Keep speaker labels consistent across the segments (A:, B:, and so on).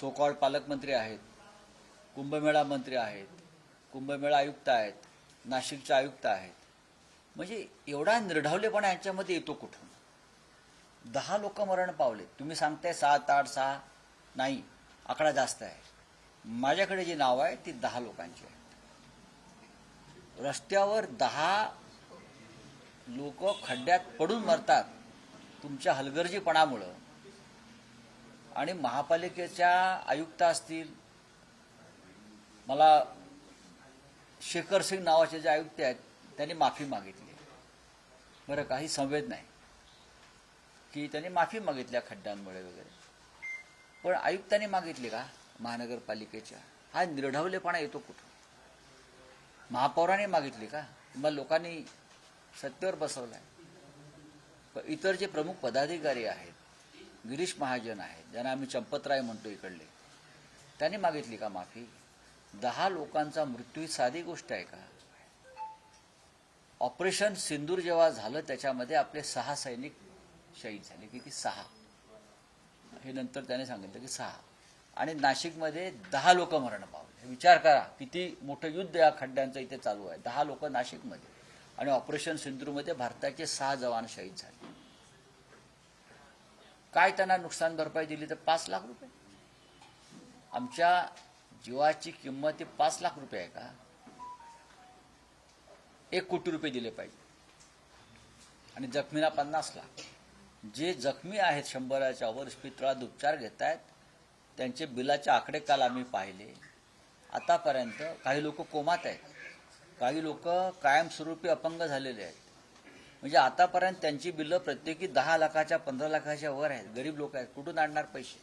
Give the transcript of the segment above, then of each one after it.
A: So called पालकमंत्री आहेत, कुंभमेळा मंत्री आहेत, कुंभमेळा आयुक्त आहेत, नाशिकचे आयुक्त आहेत. म्हणजे एवढा निर्ढावलेपणा यांच्यामध्ये येतो कुठून? 10 लोक मरण पावले. तुम्ही सांगताय 7, 8, 6 नाही, आकडा जास्त आहे. माझ्याकडे जी नाव आहे ती 10 लोकांची आहेत. रस्त्यावर 10 लोक खड्ड्यात पडून मरतात तुमच्या हलगर्जीपणामुळं. आणि महापालिकेच्या आयुक्त असतील, मला शेखर सिंग नावाचे जे आयुक्त आहेत त्यांनी माफी मागितली. बरं, काही संवेद नाही की त्यांनी माफी मागितल्या खड्ड्यांमुळे वगैरे, पण आयुक्तांनी मागितली का महानगरपालिकेच्या? हा निर्ढावलेपणा येतो कुठून? महापौरांनी मागितली का? मग लोकांनी सत्तेवर बसवलाय. पण इतर जे प्रमुख पदाधिकारी आहेत, गिरीश महाजन आहेत, ज्यांना आम्ही चंपतराय म्हणतो इकडले, त्यांनी मागितली का माफी? 10 लोकांचा मृत्यू ही साधी गोष्ट आहे का? ऑपरेशन सिंदूर जेव्हा झालं त्याच्यामध्ये आपले 6 सैनिक शहीद झाले. किती? 6. हे नंतर त्याने सांगितलं की 6. आणि नाशिकमध्ये 10 लोक मरण पावले. विचार करा किती मोठं युद्ध या खड्ड्यांचं इथे चालू आहे. 10 लोक नाशिकमध्ये, आणि ऑपरेशन सिंदूरमध्ये भारताचे 6 जवान शहीद झाले. काय त्यांना नुकसान भरपाई दिली? तर 5 लाख रुपये. आमच्या जीवाची किंमत ही 5 लाख रुपये आहे का? 1 कोटी रुपये दिले पाहिजे. आणि जखमींना 50 लाख. जे जखमी आहेत 100च्या वर इस्पितळात उपचार घेत आहेत त्यांचे बिलाचे आकडे काल आम्ही पाहिले. आतापर्यंत काही लोक कोमात आहेत, काही लोक कायमस्वरूपी अपंग झालेले आहेत. म्हणजे आतापर्यंत त्यांची बिलं प्रत्येकी 10 लाखाच्या 15 लाखाच्या वर आहेत. गरीब लोक आहेत, कुठून आणणार पैसे?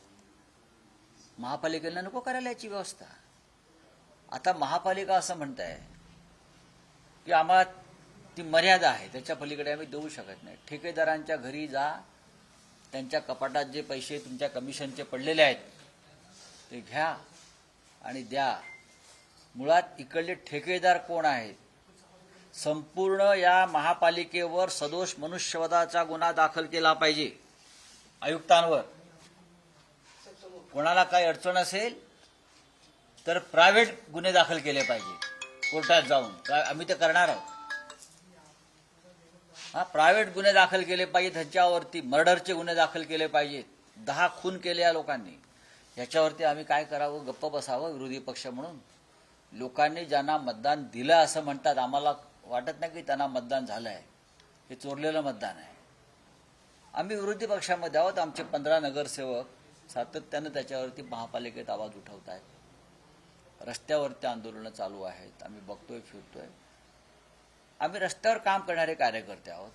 A: महापालिकेला नको करायला याची व्यवस्था? आता महापालिका असं म्हणताय की आम्हाला ती मर्यादा आहे, त्याच्या पलीकडे आम्ही देऊ शकत नाही. ठेकेदारांच्या घरी जा, त्यांच्या कपाटात जे पैसे तुमच्या कमिशनचे पडलेले आहेत ते घ्या आणि द्या. मुळात इकडले ठेकेदार कोण आहेत? संपूर्ण या महापालिकेवर सदोष मनुष्यवधाचा गुन्हा दाखल केला पाहिजे. आयुक्तांवर कोणाला काही अडचण असेल तर प्रायव्हेट गुन्हे दाखल केले पाहिजे कोर्टात जाऊन. आम्ही ते करणार आहोत. प्रायव्हेट गुन्हे दाखल केले पाहिजेत. ह्याच्यावरती मर्डरचे गुन्हे दाखल केले पाहिजेत. 10 खून केले या लोकांनी. ह्याच्यावरती आम्ही काय करावं? गप्प बसावं विरोधी पक्ष म्हणून? लोकांनी ज्यांना मतदान दिलं असं म्हणतात, आम्हाला वाटत नाही की त्यांना मतदान झालं आहे. हे चोरलेलं मतदान आहे. आम्ही विरोधी पक्षामध्ये आहोत. आमचे 15 नगरसेवक सातत्यानं त्याच्यावरती महापालिकेत आवाज उठवत आहेत. रस्त्यावरती आंदोलनं चालू आहेत. आम्ही बघतोय, फिरतोय. आम्ही रस्त्यावर काम करणारे कार्यकर्ते आहोत.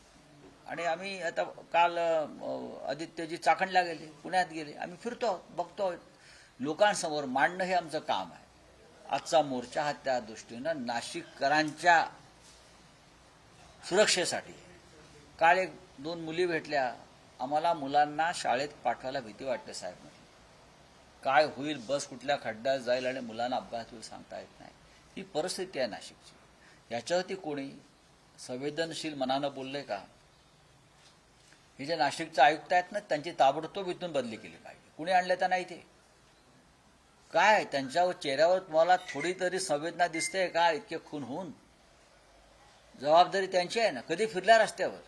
A: आणि आम्ही आता काल आदित्यजी चाकणला गेले, पुण्यात गेले. आम्ही फिरतो आहोत, बघतो आहोत. लोकांसमोर मांडणं हे आमचं काम आहे. आजचा मोर्चा हा त्या दृष्टीनं नाशिककरांच्या सुरक्षेसाठी. काल 1-2 मुली भेटल्या. आम्हाला मुलांना शाळेत पाठवायला भीती वाटते साहेब. काय होईल, बस कुठल्या खड्ड्यात जाईल आणि मुलांना अपघात होईल सांगता येत नाही. ही परिस्थिती आहे नाशिकची. याच्यावरती कोणी संवेदनशील मनानं बोलले का? हे जे नाशिकचे आयुक्त आहेत ना, त्यांची ताबडतोब इथून बदली केली पाहिजे. कुणी आणलं तर नाही ते काय? त्यांच्या चेहऱ्यावर तुम्हाला थोडी तरी संवेदना दिसते का? इतके खून होऊन जबाबदारी त्यांची आहे ना. कधी फिरल्या रस्त्यावर?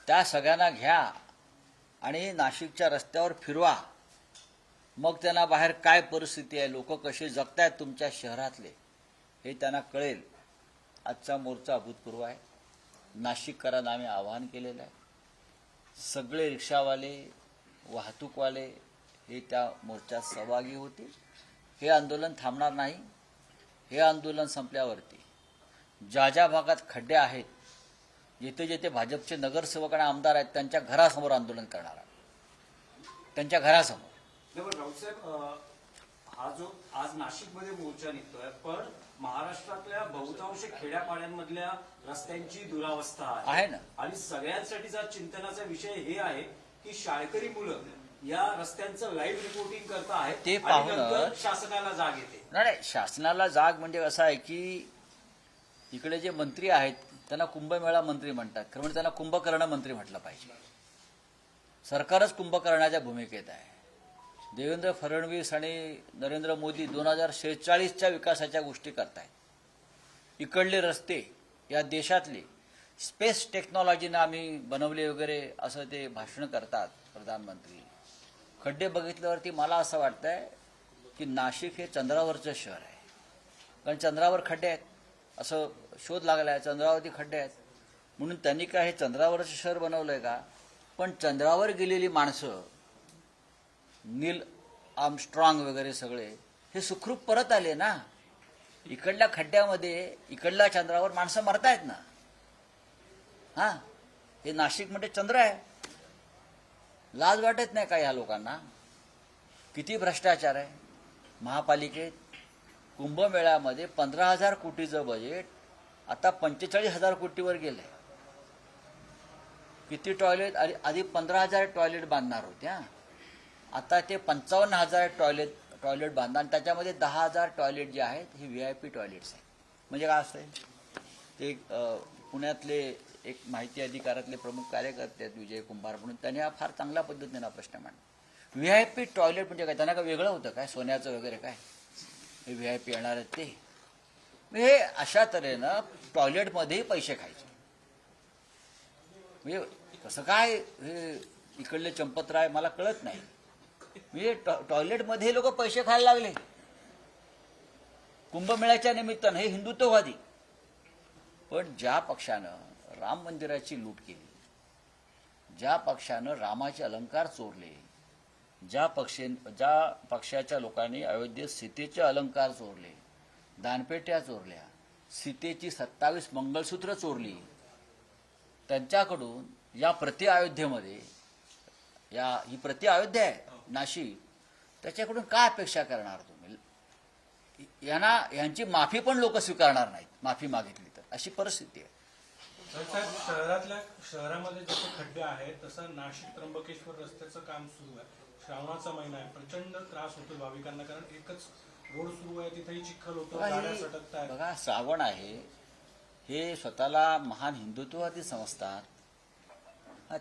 A: त्या सगळ्यांना घ्या आणि नाशिकच्या रस्त्यावर फिरवा. मग त्यांना बाहेर काय परिस्थिती आहे, लोक कसे जगतायत तुमच्या शहरातले, हे त्यांना कळेल. आजचा मोर्चा अभूतपूर्व आहे. नाशिककरांना आम्ही आवाहन केलेलं आहे. सगळे रिक्षावाले, वाहतूकवाले हे त्या मोर्चात सहभागी होतील. हे आंदोलन थांबणार नाही. हे आंदोलन संपल्यावरती ज्या ज्या भागात खड्डे आहेत, जेथे जेथे भाजपचे नगरसेवक आणि आमदार आहेत, त्यांच्या घरासमोर आंदोलन करणार आहोत. त्यांच्या घरासमोर.
B: राऊतसाहेब, हा जो आज नाशिकमध्ये मोर्चा निघतोय, पण महाराष्ट्रातल्या बहुतांश खेड्यापाड्यांमधल्या रस्त्यांची दुरावस्था आहे
A: ना.
B: आणि सगळ्यांसाठीचा चिंतनाचा विषय हे आहे की शाळकरी मुलं या रस्त्यांचं लाईव्ह रिपोर्टिंग करत आहेत.
A: ते पाहून
B: शासनाला जाग येते.
A: नाही, शासनाला जाग म्हणजे असं आहे की इकडे जे मंत्री आहेत त्यांना कुंभमेळा मंत्री म्हणतात. खरं म्हणजे त्यांना कुंभकर्ण मंत्री म्हटलं पाहिजे. सरकारच कुंभकर्णाच्या भूमिकेत आहे. देवेंद्र फडणवीस आणि नरेंद्र मोदी 2046च्या विकासाच्या गोष्टी करतायत. इकडले रस्ते या देशातले स्पेस टेक्नॉलॉजीनं आम्ही बनवले वगैरे असं ते भाषण करतात प्रधानमंत्री. खड्डे बघितल्यावरती मला असं वाटतंय की नाशिक हे चंद्रावरचं शहर आहे. कारण चंद्रावर खड्डे आहेत असं शोध लागला आहे, चंद्रावरती खड्डे आहेत म्हणून त्यांनी काय हे चंद्रावरचं शहर बनवलंय का? पण चंद्रावर गेलेली माणसं नील आर्मस्ट्रॉंग वगैरे सगळे हे सुखरूप परत आले ना. इकडल्या खड्ड्यामध्ये इकडल्या चंद्रावर माणसं मरतायत ना. हा, हे नाशिक म्हणजे चंद्र आहे. लाज वाटत नाही का या लोकांना? किती भ्रष्टाचार आहे महापालिकेत. कुंभमेळ्यामध्ये 15,000 कोटीचं बजेट आता 45,000 कोटीवर गेलंय. किती टॉयलेट? आधी 15,000 टॉयलेट बांधणार होत्या, आता ते 55,000 टॉयलेट बांधणार आणि त्याच्यामध्ये 10,000 टॉयलेट जे आहेत हे VIP टॉयलेट्स आहेत. म्हणजे काय असतंय ते पुण्यातले एक माहिती अधिकारातले प्रमुख कार्यकर्ते आहेत विजय कुंभार म्हणून, त्यांनी हा फार चांगल्या पद्धतीने प्रश्न मांडला. VIP टॉयलेट म्हणजे काय? त्यांना काय वेगळं होतं काय सोन्याचं वगैरे काय? हे VIP येणार आहेत ते. हे अशा तऱ्हेनं टॉयलेटमध्येही पैसे खायचे. म्हणजे कसं काय हे इकडले चंपतराय मला कळत नाही. म्हणजे टॉयलेटमध्ये लोक पैसे खायला लागले कुंभमेळ्याच्या निमित्तानं. हे हिंदुत्ववादी. पण ज्या पक्षानं राम मंदिराची लूट केली, ज्या पक्षानं रामाचे अलंकार चोरले, ज्या पक्षाच्या लोकांनी अयोध्येत सीतेचे अलंकार चोरले, दानपेट्या चोरल्या, सीतेची 27 मंगळसूत्र चोरली, त्यांच्याकडून या प्रति अयोध्येमध्ये ही प्रति अयोध्या आहे नाशिक, त्याच्याकडून काय अपेक्षा करणार तुम्ही? यांची माफी पण लोक स्वीकारणार नाहीत माफी मागितली तर. अशी परिस्थिती आहे.
C: शहरामध्ये जसे खड्डे आहेत तसं नाशिक त्र्यंबकेश्वर रस्त्याचं काम सुरू आहे. श्रावणाचा महिना आहे, प्रचंड त्रास होतो भाविकांना कारण एकच रोड सुरू आहे, तिथेही चिखल होतो, गाड्या सटकतात.
A: बघा, श्रावण आहे हे स्वतःला महान हिंदुत्ववादी समजतात.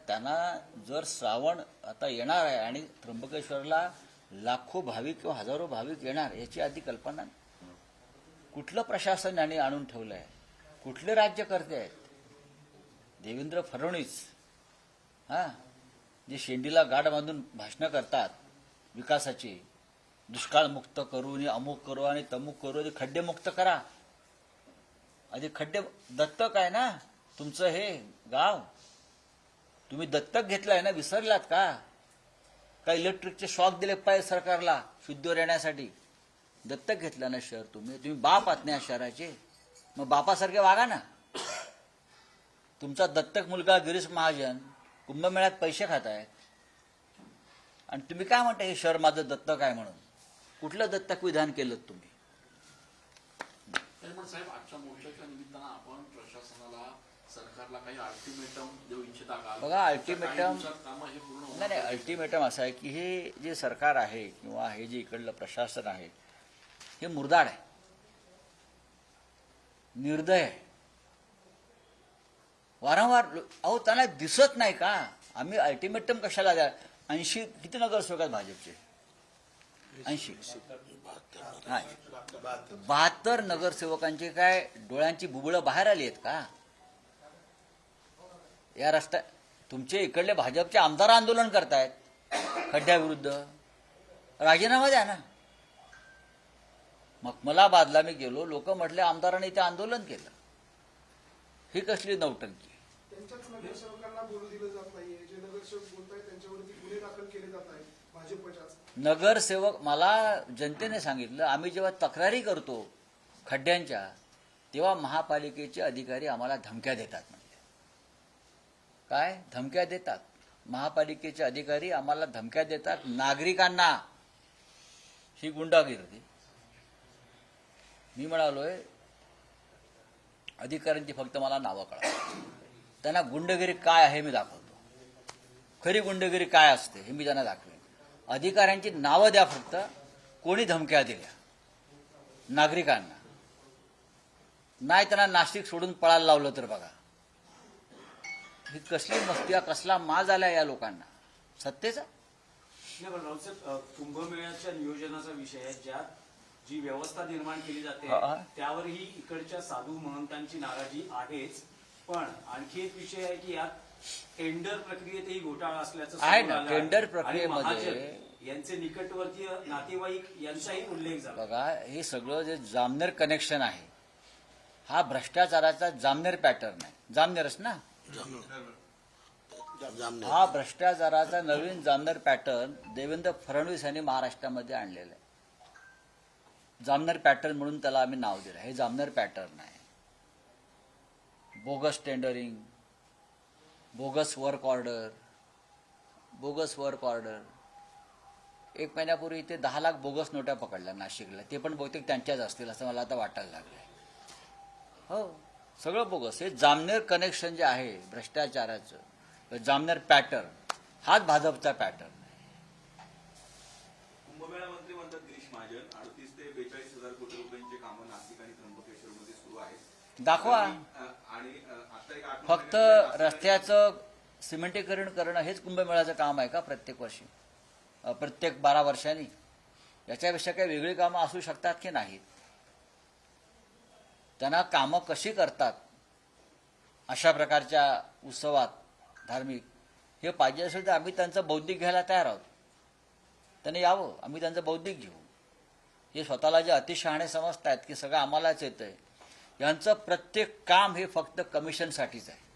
A: त्यांना जर श्रावण आता येणार आहे आणि त्र्यंबकेश्वरला लाखो भाविक किंवा हजारो भाविक येणार याची आधी कल्पना नाही. कुठलं प्रशासन यांनी आणून ठेवलंय? कुठले राज्यकर्ते आहेत? देवेंद्र फडणवीस जे शेंडीला गाड बांधून भाषणं करतात विकासाची, दुष्काळ मुक्त करू आणि अमुक करू आणि तमुक करू, आधी खड्डे मुक्त करा. आधी खड्डे दत्तक आहे ना तुमचं हे गाव, तुम्ही दत्तक घेतलाय ना, विसरलात का? काय इलेक्ट्रिकचे शॉक दिले पाहिजे सरकारला शुद्धीवर येण्यासाठी? दत्तक घेतलं ना शहर तुम्ही बाप आहात ना या शहराचे, मग बापासारखे वागा ना. तुमचा दत्तक मुलगा गिरीश महाजन कुंभमेळ्यात पैसे खात आहे आणि तुम्ही काय म्हणता हे शहर माझं दत्तक आहे म्हणून? कुठलं दत्तक विधान केलं तुम्ही?
D: साहेब, आजच्या मोर्चाच्या निमित्तानं आपण प्रशासनाला, सरकारला काही अल्टिमेटम देऊ इच्छिता का?
A: बघा, अल्टिमेटम
D: नाही,
A: अल्टिमेटम असं आहे की हे जे सरकार आहे किंवा हे जे इकडलं प्रशासन आहे हे मुर्दाड आहे, निर्दय आहे. वारंवार अहो त्यांना दिसत नाही का? आम्ही अल्टिमेटम कशाला द्या? 80 किती नगरसेवक आहेत भाजपचे? 80 हा 72 नगरसेवकांची काय डोळ्यांची बुबुळं बाहेर आली आहेत का या रस्त्या? तुमचे इकडले भाजपचे आमदार आंदोलन करतायत खड्ड्याविरुद्ध, राजीनामा द्या ना. मखमलाबादला मी गेलो, लोक म्हटले आमदारांनी ते आंदोलन केलं. ही कसली नौटंकी?
E: त्यांच्याच नगरसेवकांना बोलू दिलं जात नाहीये. जे नगरसेवक बोलतायत त्यांच्यावरती गुन्हे दाखल केले जात आहेत भाजपच्याच.
A: नगरसेवक, मला जनतेने सांगितलं, आम्ही जेव्हा तक्रारी करतो खड्ड्यांच्या तेव्हा महापालिकेचे अधिकारी आम्हाला धमक्या देतात. म्हणजे काय धमक्या देतात? महापालिकेचे अधिकारी आम्हाला धमक्या देतात, नागरिकांना. ही गुंडागिरी. मी म्हणालोय अधिकाऱ्यांची फक्त मला नावं कळा, त्यांना गुंडगिरी काय आहे मी दाखवतो. खरी गुंडगिरी काय असते हे मी त्यांना दाखवेन. अधिकाऱ्यांची नावं द्या फक्त, कोणी धमक्या दिल्या नागरिकांना. नाही त्यांना नाशिक सोडून पळायला लावलं तर बघा. ही कसली मस्ती, कसला माज आला या लोकांना सत्तेचा.
B: नाही, पण राऊतसाहेब, कुंभमेळ्याच्या नियोजनाचा विषय आहे, ज्यात जी व्यवस्था निर्माण केली जाते
A: हा.
B: त्यावरही इकडच्या साधू महंतांची नाराजी आहेच. पण आणखी एक विषय आहे की यात टेंडर प्रक्रियेतही घोटाळा असल्याचं
A: आहे
B: समोर
A: ना,
B: आलं आहे.
A: टेंडर
B: आणि
A: प्रक्रियेमध्ये-
B: महाजन यांचे निकटवर्तीय नातेवाईक यांचाही उल्लेख झाला.
A: बघा, हे सगळं जे जामनेर कनेक्शन आहे हा भ्रष्टाचाराचा जामनेर पॅटर्न आहे. जामनेरच ना, हा भ्रष्टाचाराचा नवीन जामनेर पॅटर्न देवेंद्र फडणवीस यांनी महाराष्ट्रामध्ये आणलेला आहे. जामनेर पॅटर्न म्हणून त्याला आम्ही नाव दिलं. हे जामनेर पॅटर्न आहे. Bogus tendering, bogus work order, bogus work order. 1 महिन्यापूर्वी इथे 10 लाख बोगस नोटा पकडल्या नाशिकला. ते पण बहुतेक त्यांच्याच असतील असं मला आता वाटायला लागलंय. हो, सगळं बोगस. हे जामनेर कनेक्शन जे आहे भ्रष्टाचाराचं, जामनेर पॅटर्न, हाच भाजपचा पॅटर्न.
F: कुंभमेळा मंत्री म्हणतात गिरीश महाजन 38 ते 42,000 कोटी रुपयांची कामं नाशिक आणि त्र्यंबकेश्वरमध्ये सुरू आहेत.
A: दाखवा.
F: आणि आता एक 8
A: फक्त रस्त्याचं सिमेंटीकरण करणं हेच कुंभमेळ्याचं काम आहे का प्रत्येक वर्षी, प्रत्येक 12 वर्षांनी? याच्यापेक्षा काही वेगळी कामं असू शकतात की नाहीत? त्यांना कामं कशी करतात अशा प्रकारच्या उत्सवात धार्मिक, हे पाहिजे असेल तर आम्ही त्यांचं बौद्धिक घ्यायला तयार आहोत. त्यांनी यावं, आम्ही त्यांचं बौद्धिक घेऊ. हे स्वतःला जे अतिशहाणे समजतायत की सगळं आम्हालाच येतंय, यांचं प्रत्येक काम हे फक्त कमिशनसाठीच आहे.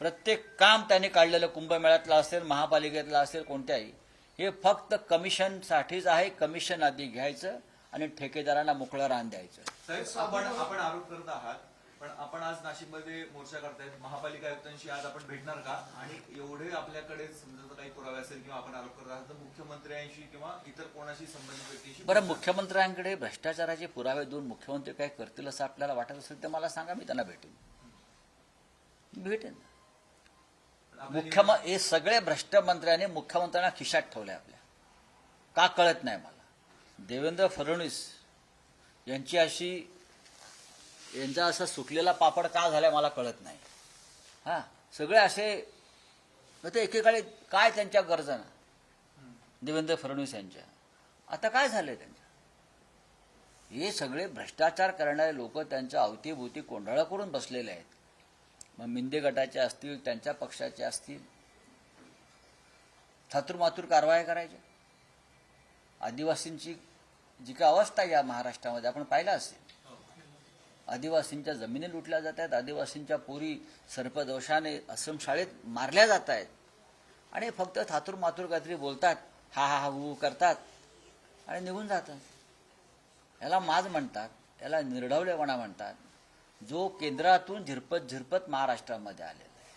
A: प्रत्येक काम त्यांनी काढलेलं कुंभमेळ्यातलं असेल, महापालिकेतलं असेल, कोणत्याही, हे फक्त कमिशनसाठीच आहे. कमिशन आधी घ्यायचं आणि ठेकेदारांना मोकळं रान द्यायचं.
F: साहेब, आपण आरोप करत आहात, पण आपण आज नाशिकमध्ये मोर्चा करतायत. महापालिका आयुक्तांशी आज आपण भेटणार का? आणि एवढे आपल्याकडे समजा काही पुरावे असेल किंवा आपण आरोप करत आहात तर मुख्यमंत्र्यांशी किंवा इतर कोणाशी संबंधित व्यक्तीशी
A: बरं, मुख्यमंत्र्यांकडे भ्रष्टाचाराचे पुरावे देऊन मुख्यमंत्री काय करतील असं आपल्याला वाटत असेल तर मला सांगा, मी त्यांना भेटेन. हे सगळे भ्रष्ट मंत्र्यांनी मुख्यमंत्र्यांना खिशात ठेवले आपल्या. का कळत नाही मला. देवेंद्र फडणवीस यांचा असा सुकलेला पापड का झालाय मला कळत नाही. हा, सगळे असे ते एकेकाळी काय त्यांच्या गरजा ना देवेंद्र फडणवीस यांच्या, आता काय झालंय त्यांच्या? हे सगळे भ्रष्टाचार करणारे लोक त्यांच्या अवतीभोवती कोंडाळा करून बसलेले आहेत. मग मिंदे गटाचे असतील, त्यांच्या पक्षाचे असतील, थातूरमातूर कारवाया करायच्या. आदिवासींची जी काय अवस्था या महाराष्ट्रामध्ये आपण पाहिला असेल, आदिवासींच्या जमिनी लुटल्या जात आहेत, आदिवासींच्या पोरी सर्पदोषाने आश्रमशाळेत मारल्या जात आहेत, आणि फक्त थातूरमातूर काहीतरी बोलतात, हा हा हा हू करतात आणि निघून जातात. याला माज म्हणतात, याला निर्ढवलेपणा म्हणतात, जो केंद्रातून झिरपत महाराष्ट्रामध्ये आलेला आहे.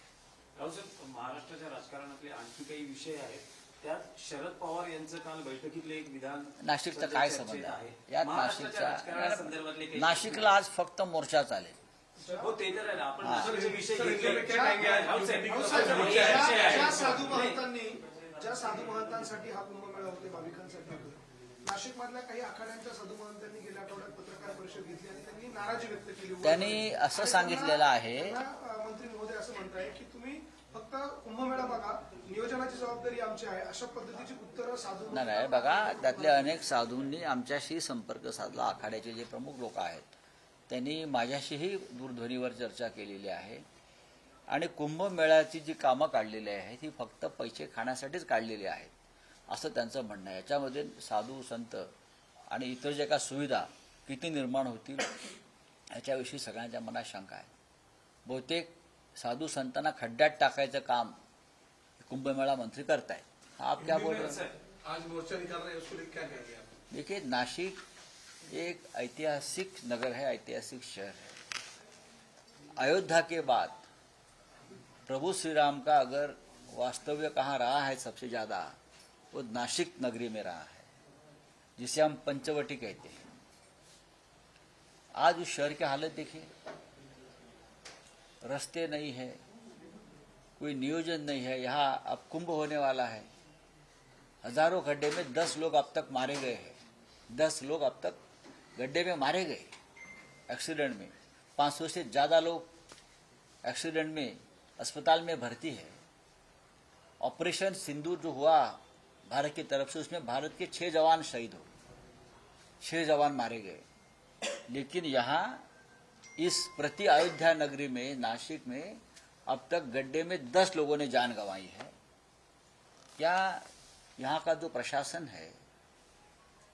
B: राऊतसाहेब, महाराष्ट्राच्या राजकारणातले आणखी काही विषय आहेत, त्यात शरद पवार यांचं काल बैठकीतलं एक विधान
A: नाशिकचा काय संबंध आहे यात?
B: महाराष्ट्राच्या राजकारणासंदर्भातले काही
A: नाशिकला आज फक्त मोर्चा चालेल.
B: हो, ते तर आहे. आपण
A: हा.
B: नाशिकचे विषय
E: ज्या साधू महंतांसाठी हा कुंभमेळा होते, भाविकांसाठी होते, नाशिक मधल्या काही आखाड्यांच्या साधू महंतांनी गेल्या आठवड्यात पत्रकार परिषद घेतली आणि त्यांनी नाराजी व्यक्त केली.
A: त्यांनी असं सांगितलेलं आहे,
E: मंत्री महोदय असं म्हणताय की तुम्ही फक्त कुंभमेळा बघा, नियोजनाची जबाबदारी आमची आहे, अशा पद्धतीची उत्तरं साधू
A: नाही बघा, त्यातले अनेक साधूंनी आमच्याशी संपर्क साधला. आखाड्याचे जे प्रमुख लोक आहेत त्यांनी माझ्याशीही दूरध्वनीवर चर्चा केलेली आहे. आणि कुंभमेळ्याची जी कामं काढलेली आहेत ही फक्त पैसे खाण्यासाठीच काढलेली आहेत असं त्यांचं म्हणणं आहे. याच्यामध्ये साधू संत आणि इतर ज्या काही सुविधा किती निर्माण होतील याच्याविषयी सगळ्यांच्या मनात शंका आहे. बहुतेक साधू संतांना खड्ड्यात टाकायचं काम कुंभमेळा मंत्री करतायत. आप क्या बोल रहे हैं?
E: आज मोर्चा निकाल रहे हैं, उसको लेकर क्या कह रहे हैं?
A: देखिए, नासिक एक ऐतिहासिक नगर है, ऐतिहासिक शहर है. अयोध्या के बाद प्रभु श्री राम का अगर वास्तव्य कहाँ रहा है सबसे ज्यादा, वो नासिक नगरी में रहा है, जिसे हम पंचवटी कहते हैं. आज उस शहर की हालत देखिए, रास्ते नहीं है, कोई नियोजन नहीं है. यहाँ अब कुंभ होने वाला है. हजारों गड्ढे में 10 लोग अब तक मारे गए हैं. 10 लोग अब तक गड्ढे में मारे गए एक्सीडेंट में. 500 से ज्यादा लोग एक्सीडेंट में अस्पताल में भर्ती है. ऑपरेशन सिंदूर जो हुआ भारत की तरफ से, उसमें भारत के 6 जवान शहीद हो, 6 जवान मारे गए। लेकिन यहाँ इस प्रति अयोध्या नगरी में, नासिक में अब तक गड्ढे में 10 लोगों ने जान गंवाई है। क्या यहाँ का जो प्रशासन है,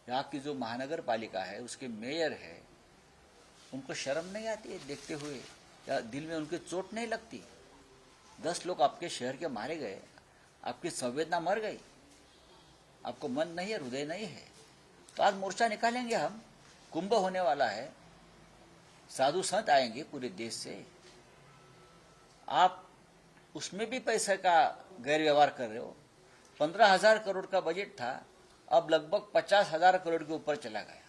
A: यहाँ की जो महानगर पालिका है, उसके मेयर है, उनको शर्म नहीं आती है देखते हुए? या दिल में उनकी चोट नहीं लगती? 10 लोग आपके शहर के मारे गए, आपकी संवेदना मर गई, आपको मन नहीं है, हृदय नहीं है। तो आज मोर्चा निकालेंगे हम, कुंभ होने वाला है, साधु संत आएंगे पूरे देश से। आप उसमें भी पैसे का गैर व्यवहार कर रहे हो। 15,000 करोड़ का बजट था, अब लगभग 50,000 करोड़ के ऊपर चला गया।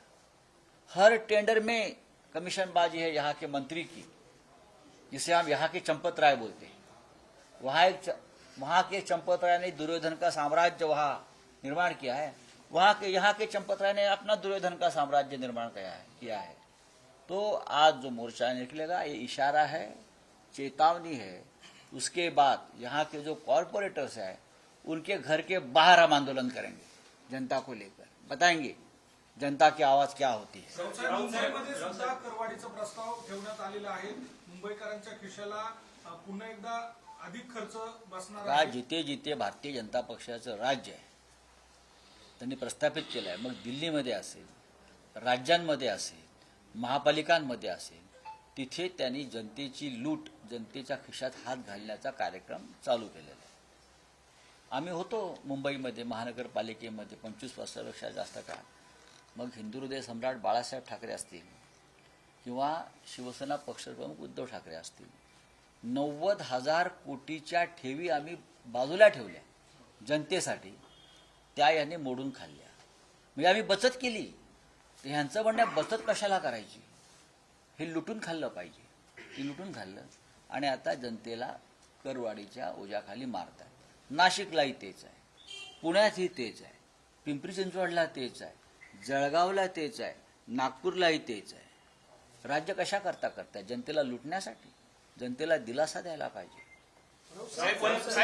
A: हर टेंडर में कमीशनबाजी है यहाँ के मंत्री की, जिसे हम यहाँ के चंपत राय बोलते हैं। वहाँ के चंपत राय ने दुर्योधन का साम्राज्य वहाँ निर्माण किया है, यहाँ के चंपत राय ने अपना दुर्योधन का साम्राज्य निर्माण किया है। तो आज जो मोर्चा निकलेगा, ये इशारा है, चेतावनी है। उसके बाद यहाँ के जो कॉरपोरेटर्स हैं, उनके घर के बाहर हम आंदोलन करेंगे, जनता को लेकर बताएंगे जनता की आवाज क्या होती है।
C: मुंबईमध्ये सुद्धा करवाढीचा प्रस्ताव ठेवण्यात आलेला आहे। मुंबईकरांच्या खिशाला पुन्हा एकदा अधिक खर्च बसणार आहे।
A: जिथे जिथे भारतीय जनता पक्षाचं राज्य आहे, त्यांनी प्रस्थापित केलं आहे, मग दिल्लीमध्ये असेल, राज्यांमध्ये असेल, महापालिकांमध्ये असेल, तिथे त्यांनी जनतेची लूट, जनतेच्या खिशात हात घालण्याचा कार्यक्रम चालू केलेला आहे। आम्ही होतो मुंबईमध्ये महानगरपालिकेमध्ये 25 वर्षापेक्षा जास्त काळ। मग हिंदू हृदय सम्राट बाळासाहेब ठाकरे असतील किंवा शिवसेना पक्षप्रमुख उद्धव ठाकरे असतील, 90,000 कोटीच्या ठेवी आम्ही बाजूला ठेवल्या जनतेसाठी, त्या यांनी मोडून खाल्ल्या। म्हणजे आम्ही बचत केली, तर ह्यांचं म्हणणं बचत कशाला करायची, हे लुटून खाल्लं पाहिजे, ते लुटून खाल्लं आणि आता जनतेला करवाढीच्या ओझ्याखाली मारतात। नाशिकलाही तेच आहे, पुण्यातही तेच आहे, पिंपरी चिंचवडला तेच आहे, जळगावला तेच आहे, नागपूरलाही तेच आहे। राज्य कशा करता जनतेला लुटण्यासाठी, जनतेला दिलासा द्यायला पाहिजे।
G: साहेब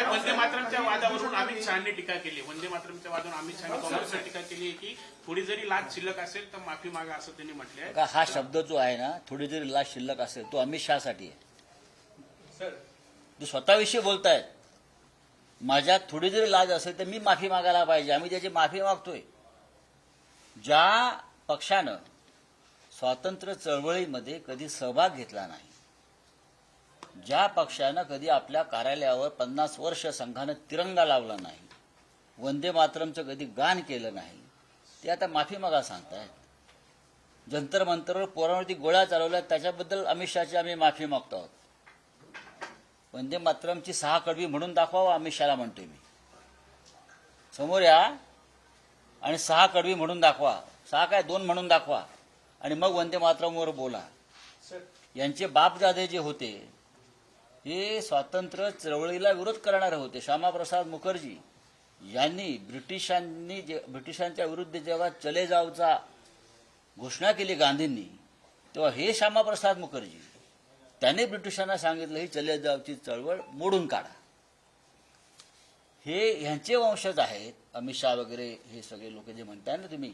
G: वंदे मातरमच्या वादावरून अमित शहानी टीका केली, वंदे मातरमच्या वादावरून अमित शहानी काँग्रेसवर टीका केली आहे की थोडी जरी लाच शिल्लक असेल तर माफी मागा, असं त्यांनी म्हटलं आहे।
A: हा शब्द जो आहे ना, थोडी जरी लाच शिल्लक असेल, तो अमित शहासाठी आहे। ते स्वतःविषयी बोलतायत, माझ्यात थोडी जरी लाज असेल तर मी माफी मागायला पाहिजे, आम्ही त्याची माफी मागतोय। ज्या पक्षानं स्वातंत्र्य चळवळीमध्ये कधी सहभाग घेतला नाही, ज्या पक्षानं कधी आपल्या कार्यालयावर 50 वर्ष संघानं तिरंगा लावला नाही, वंदे मातरमचं कधी गान केलं नाही, ते आता माफी मागा सांगतायत। जंतर मंतरवर पोरांवरती गोळ्या चालवल्या, त्याच्याबद्दल अमित शहाची आम्ही माफी मागतो आहोत। वंदे मातरमची 6 कडवी म्हणून दाखवा, अमित शहाला म्हणतोय मी, समोर या आणि 6 कडवी म्हणून दाखवा, 6 काय 2 म्हणून दाखवा आणि मग वंदे मातरमवर बोला। यांचे बापजादे जे होते, हे स्वातंत्र्य चळवळीला विरोध करणारे होते। श्यामाप्रसाद मुखर्जी यांनी ब्रिटिशांच्या विरुद्ध जेव्हा चले जावचा घोषणा केली गांधींनी, तेव्हा हे श्यामाप्रसाद मुखर्जी त्याने ब्रिटिशांना सांगितलं ही चले जावची चळवळ मोडून काढा। हे ह्यांचे वंशज आहेत अमित शहा वगैरे, हे सगळे लोक जे म्हणताय ना तुम्ही,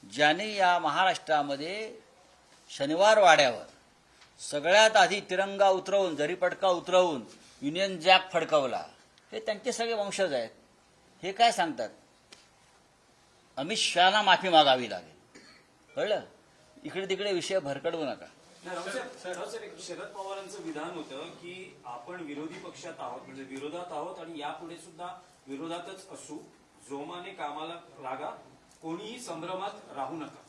A: ज्याने या महाराष्ट्रामध्ये शनिवार वाड्यावर सगळ्यात आधी तिरंगा उतरवून, जरीपटका उतरवून युनियन जॅक फडकवला, हे त्यांचे सगळे वंशज आहेत। हे काय सांगतात, अमित शहाला माफी मागावी लागेल, कळलं? इकडे तिकडे विषय भरकडवू नका।
B: शरद पवारांचं विधान होतं की आपण विरोधी पक्षात आहोत, म्हणजे विरोधात आहोत आणि यापुढे सुद्धा विरोधातच असू, जोमाने कामाला लागा, कोणीही संभ्रमात राहू नका,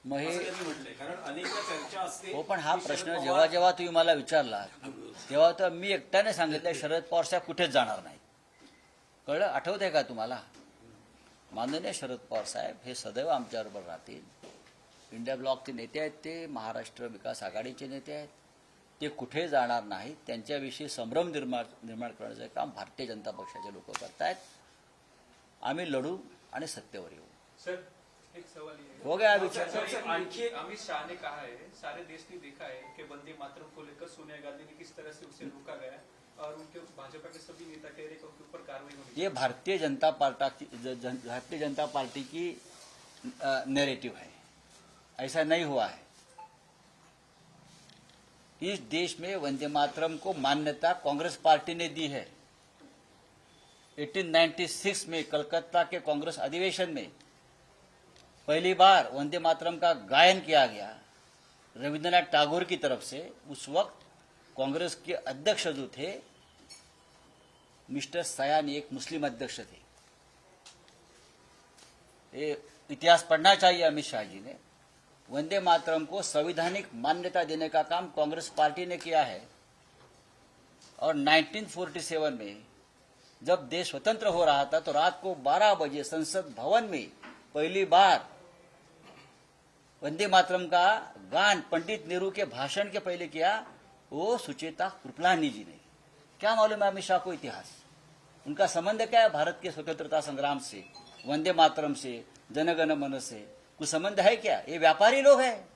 A: मग हे
B: असं त्यांनी म्हटलंय। कारण अनेकदा चर्चा असते।
A: हो, पण हा
B: की
A: प्रश्न
B: शरद
A: जेव्हा
B: पवार-
A: जेव्हा तुम्ही मला विचारला, तेव्हा तर मी एकट्याने सांगितलं शरद पवार साहेब कुठेच जाणार नाही, कळलं? आठवत आहे का तुम्हाला? माननीय शरद पवार साहेब हे सदैव आमच्याबरोबर राहतील। इंडिया ब्लॉकचे नेते आहेत, ते महाराष्ट्र विकास आघाडीचे नेते आहेत, ते कुठे जाणार नाहीत। त्यांच्याविषयी संभ्रम निर्माण करण्याचं काम भारतीय जनता पक्षाचे लोक करतायत। आम्ही लढू आणि सत्तेवर येऊ।
H: सर एक सवाल ये है।
A: हो गया विचार।
B: आणखी
H: अमित शाह ने कहा है, सारे देश ने देखा है कि वंदे मातरम को लेकर सोनिया गांधी ने किस तरह से उसे रोका गया और उनके भाजपा के सभी नेता कह रहे हैं कि उनके ऊपर कार्रवाई होगी।
A: ये भारतीय जनता पार्टी की नैरेटिव है। ऐसा नहीं हुआ है। इस देश में वंदे मातरम को मान्यता कांग्रेस पार्टी ने दी है। 1896 में कलकत्ता के कांग्रेस अधिवेशन में पहली बार वंदे मातरम का गायन किया गया रविंद्रनाथ टैगोर की तरफ से। उस वक्त कांग्रेस के अध्यक्ष जो थे मिस्टर सयानी एक मुस्लिम अध्यक्ष थे। ये इतिहास पढ़ना चाहिए अमित शाह जी ने। वंदे मातरम को संवैधानिक मान्यता देने का काम कांग्रेस पार्टी ने किया है। और 1947 में जब देश स्वतंत्र हो रहा था तो रात को 12 बजे संसद भवन में पहली बार वंदे मातरम का गान पंडित नेहरू के भाषण के पहले किया वो सुचेता कृपलानी जी ने। क्या मालूम है अमित शाह को इतिहास? उनका संबंध क्या है भारत के स्वतंत्रता संग्राम से, वंदे मातरम से, जनगण मन से? कुछ संबंध है क्या? ये व्यापारी लोग हैं।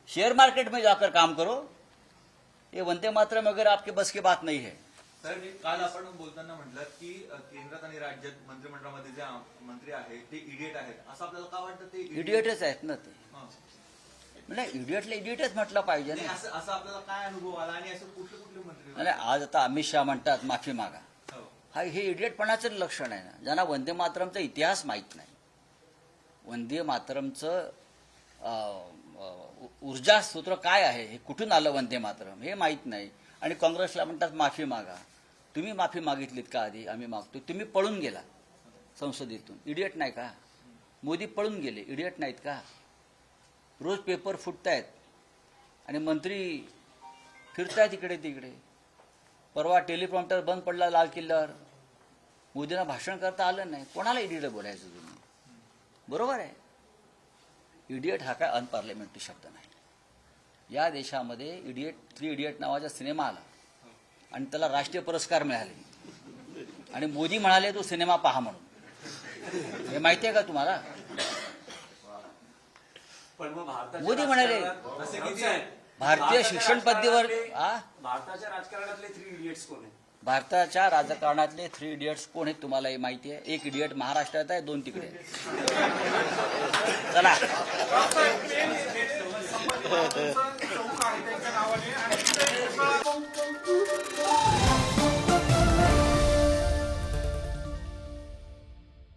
A: शेयर मार्केट में जाकर काम करो। ये वंदे मातरम वगैरह आपके बस की बात नहीं है।
F: सर, काल आपण बोलताना म्हटलं की केंद्रात आणि राज्यात मंत्रिमंडळामध्ये जे मंत्री आहेत ते इडियट आहेत, असं आपल्याला का वाटतं? ते
A: इडियटच आहेत ना ते.
F: हां.
A: म्हणजे इडियटला इडियटच म्हटलं पाहिजे
F: नाही,
A: ना.
F: असं आपल्याला काय अनुभव आला आणि असं कुठले कुठले मंत्री?
A: आणि आज आता अमित शाह म्हणतात माफी मागा.
F: हो.
A: हा हे इडियटपणाचं लक्षण आहे ना. ज्यांना वंदे मातरमचा इतिहास माहीत नाही, वंदे मातरमचं ऊर्जा सूत्र काय आहे, हे कुठून आलं वंदे मातरम हे माहीत नाही. आणि काँग्रेसला म्हणतात माफी मागा. तुम्ही माफी मागितलीत का आधी? आम्ही मागतो. तुम्ही पळून गेला संसदेतून. इडियट नाही का? मोदी पळून गेले, इडियट नाहीत का? रोज पेपर फुटतायत आणि मंत्री फिरतायत इकडे तिकडे. परवा टेलिप्रॉम्प्टर बंद पडला लाल किल्ल्यावर, मोदींना भाषण करता आलं नाही. कोणाला इडियट बोलायचं तुम्ही? बरोबर आहे. इडियट हा काय अनपार्लिमेंटरी शब्द नाही. या देशामध्ये इडियट 3 इडियट नावाचा सिनेमा आला आणि त्याला राष्ट्रीय पुरस्कार मिळाले आणि मोदी म्हणाले तो सिनेमा पहा म्हणून. हे माहिती आहे का तुम्हाला?
B: पण मग भारताच्या
A: मोदी म्हणाले
B: राजकारणात असे किती आहेत?
A: भारतीय शिक्षण पद्धतीवर
B: भारताच्या राजकारणातले 3 इडियट्स कोण आहेत?
A: भारताच्या राजकारणातले 3 इडियट्स कोण आहेत तुम्हाला हे माहिती आहे? एक इडियट महाराष्ट्रात आहे, 2 तिकडे. चला.